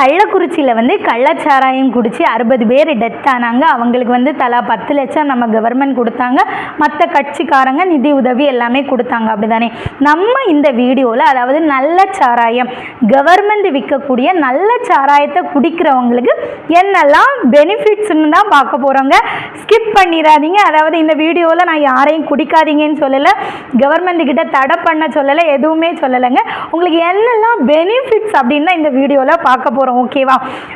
கள்ளக்குறிச்சியில் வந்து கள்ளச்சாராயம் குடித்து 60 பேர் டெத் ஆனாங்க. அவங்களுக்கு வந்து தலா 10 லட்சம் நம்ம கவர்மெண்ட் கொடுத்தாங்க. மற்ற கட்சிக்காரங்க நிதி உதவி எல்லாமே கொடுத்தாங்க. அப்படிதானே? நம்ம இந்த வீடியோவில் அதாவது நல்ல சாராயம் கவர்மெண்ட் விற்கக்கூடிய நல்ல சாராயத்தை குடிக்கிறவங்களுக்கு என்னெல்லாம் பெனிஃபிட்ஸ்ன்னு தான் பார்க்க போகிறோங்க. ஸ்கிப் பண்ணிடாதீங்க. அதாவது இந்த வீடியோவில் நான் யாரையும் குடிக்காதீங்கன்னு சொல்லலை, கவர்மெண்ட் கிட்ட தடை பண்ண சொல்லலை, எதுவுமே சொல்லலைங்க. உங்களுக்கு என்னெல்லாம் பெனிஃபிட்ஸ் அப்படின்னு இந்த வீடியோவில் பார்க்க போகிறோம். ஓகேவா?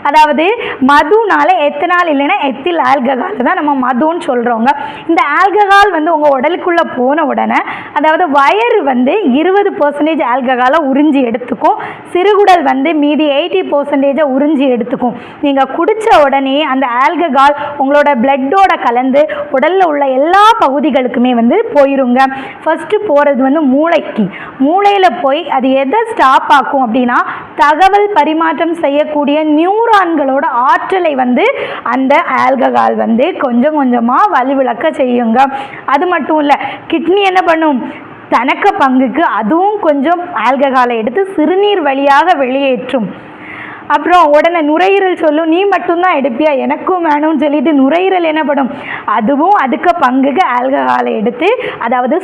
அதாவது மதுனால எத்தனால் இல்லைன்னா எத்தில் ஆல்கஹால் தான் நம்ம மதுன்னு சொல்கிறோங்க. இந்த ஆல்கஹால் வந்து உங்கள் உடலுக்குள்ளே போன உடனே அதாவது வயறு வந்து 20% ஆல்கஹாலை உறிஞ்சி எடுத்துக்கும், சிறுகுடல் வந்து மீதி 80% உறிஞ்சி எடுத்துக்கும். நீங்கள் குடித்த உடனே அந்த ஆல்கஹால் உங்களோட பிளட்டோட கலந்து உடலில் உள்ள எல்லா பகுதிகளுக்குமே வந்து போயிருங்க. ஃபஸ்ட்டு போகிறது வந்து மூளைக்கு. மூளையில் போய் அது எதை ஸ்டாப் ஆக்கும் அப்படின்னா தகவல் பரிமாற்றம் செய்யக்கூடிய நியூரான்களோட ஆற்றலை வந்து அந்த ஆல்கஹால் வந்து கொஞ்சம் கொஞ்சமாக வலுவிழக்க செய்யுங்க. அது மட்டும் இல்லை, கிட்னி என்ன பண்ணும், தனக்கு பங்குக்கு அதுவும் கொஞ்சம் ஆல்கஹாலை எடுத்து சிறுநீர் வழியாக வெளியேற்றும். அப்புறம் உடனே நுரையீரல் சொல்லும், நீ மட்டும்தான் எடுப்பியா, எனக்கும் வேணும்னு சொல்லிட்டு நுரையீரல் என்ன பண்ணும், அதுவும் அதுக்கு பங்குக்கு ஆல்கஹாலை எடுத்து அதாவது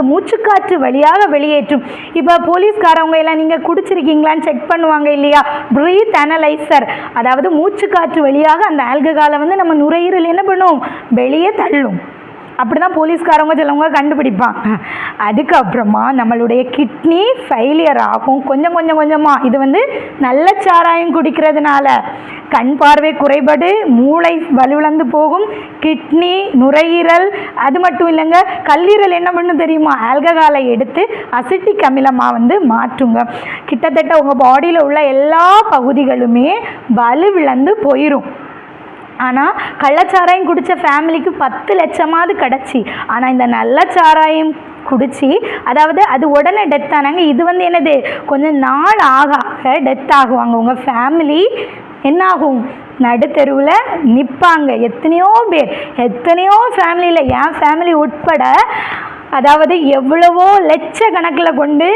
மூச்சுக்காற்று வழியாக வெளியேற்றும். இப்போ போலீஸ்காரவங்க எல்லாம் நீங்கள் குடிச்சிருக்கீங்களான்னு செக் பண்ணுவாங்க இல்லையா, ப்ரீத் அனலைசர், அதாவது மூச்சுக்காற்று வழியாக அந்த ஆல்கஹாலை வந்து நம்ம நுரையீரல் என்ன பண்ணும், வெளியே தள்ளும். அப்படி தான் போலீஸ்காரவங்க சிலவங்க கண்டுபிடிப்பாங்க. அதுக்கப்புறமா நம்மளுடைய கிட்னி ஃபெயிலியர் ஆகும் கொஞ்சம் கொஞ்சமாக. இது வந்து நல்ல சாராயம் குடிக்கிறதுனால கண் பார்வை குறைபாடு, மூளை வலுவிழந்து போகும், கிட்னி, நுரையீரல், அது மட்டும் இல்லைங்க கல்லீரல் என்ன பண்ணு தெரியுமா, ஆல்கஹாலை எடுத்து அசிட்டிக் அமிலமாக வந்து மாற்றுங்க. கிட்டத்தட்ட உங்கள் பாடியில் உள்ள எல்லா பகுதிகளுமே வலுவிழந்து போயிடும். ஆனால் கள்ளச்சாராயம் குடித்த ஃபேமிலிக்கு 10 லட்சமாவது கிடச்சி. ஆனால் இந்த நல்ல சாராயம் குடித்து அதாவது அது உடனே டெத் ஆனாங்க. இது வந்து என்னது, கொஞ்சம் நாள் ஆக டெத் ஆகுவாங்க. உங்கள் ஃபேமிலி என்னாகும், நடுத்தெருவில் நிற்பாங்க. எத்தனையோ பேர், எத்தனையோ ஃபேமிலியில் என் ஃபேமிலி உட்பட அதாவது எவ்வளவோ லட்சக்கணக்கில் கொண்டு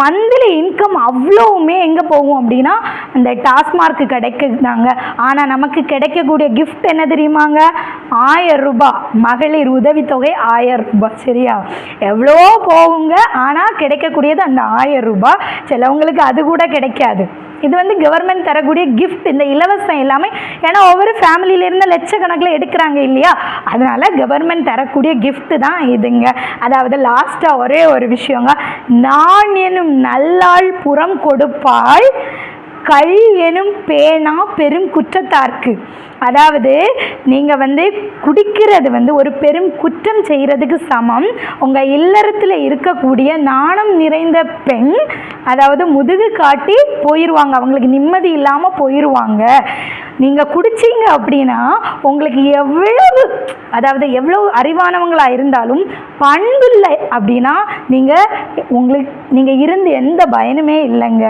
மந்த்லி இன்கம் அவ்வளோவுமே எங்கே போகும் அப்படின்னா அந்த டாஸ்மார்க்கு கிடைக்குதாங்க. ஆனால் நமக்கு கிடைக்கக்கூடிய கிஃப்ட் என்ன தெரியுமாங்க, 1000 ரூபாய் மகளிர் உதவித்தொகை 1000 ரூபாய். சரியா? எவ்வளோ போகுங்க, ஆனால் கிடைக்கக்கூடியது அந்த 1000 ரூபாய். சிலவங்களுக்கு அது கூட கிடைக்காது. இது வந்து கவர்மெண்ட் தரக்கூடிய கிஃப்ட், இந்த இலவசம் எல்லாமே. ஏன்னா ஒவ்வொரு ஃபேமிலியிலேருந்து லட்சக்கணக்கில் எடுக்கிறாங்க இல்லையா, அதனால கவர்மெண்ட் தரக்கூடிய கிஃப்ட் தான் இதுங்க. அதாவது லாஸ்ட்டாக ஒரே ஒரு விஷயங்க, நான் எனும் நல்லாள் புறம் கொடுப்பாள், கல் எனும் பேனா பெரும் குற்றத்தார்க்கு. அதாவது நீங்கள் வந்து குடிக்கிறது வந்து ஒரு பெரும் குற்றம் செய்கிறதுக்கு சமம். உங்கள் இல்லறத்தில் இருக்கக்கூடிய நாணம் நிறைந்த பெண் அதாவது முதுகு காட்டி போயிடுவாங்க, அவங்களுக்கு நிம்மதி இல்லாமல் போயிடுவாங்க. நீங்கள் குடிச்சிங்க அப்படின்னா உங்களுக்கு எவ்வளோ அறிவானவங்களாக இருந்தாலும் பண்பில்லை அப்படின்னா நீங்கள் இருந்து எந்த பயனுமே இல்லைங்க.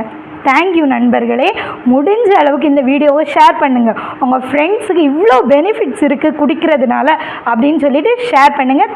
தேங்க்யூ நண்பர்களே. முடிஞ்ச அளவுக்கு இந்த வீடியோவை ஷேர் பண்ணுங்கள். உங்கள் ஃப்ரெண்ட்ஸுக்கு இவ்வளோ பெனிஃபிட்ஸ் இருக்குது குடிக்கிறதுனால அப்படின்னு சொல்லிட்டு ஷேர் பண்ணுங்கள்.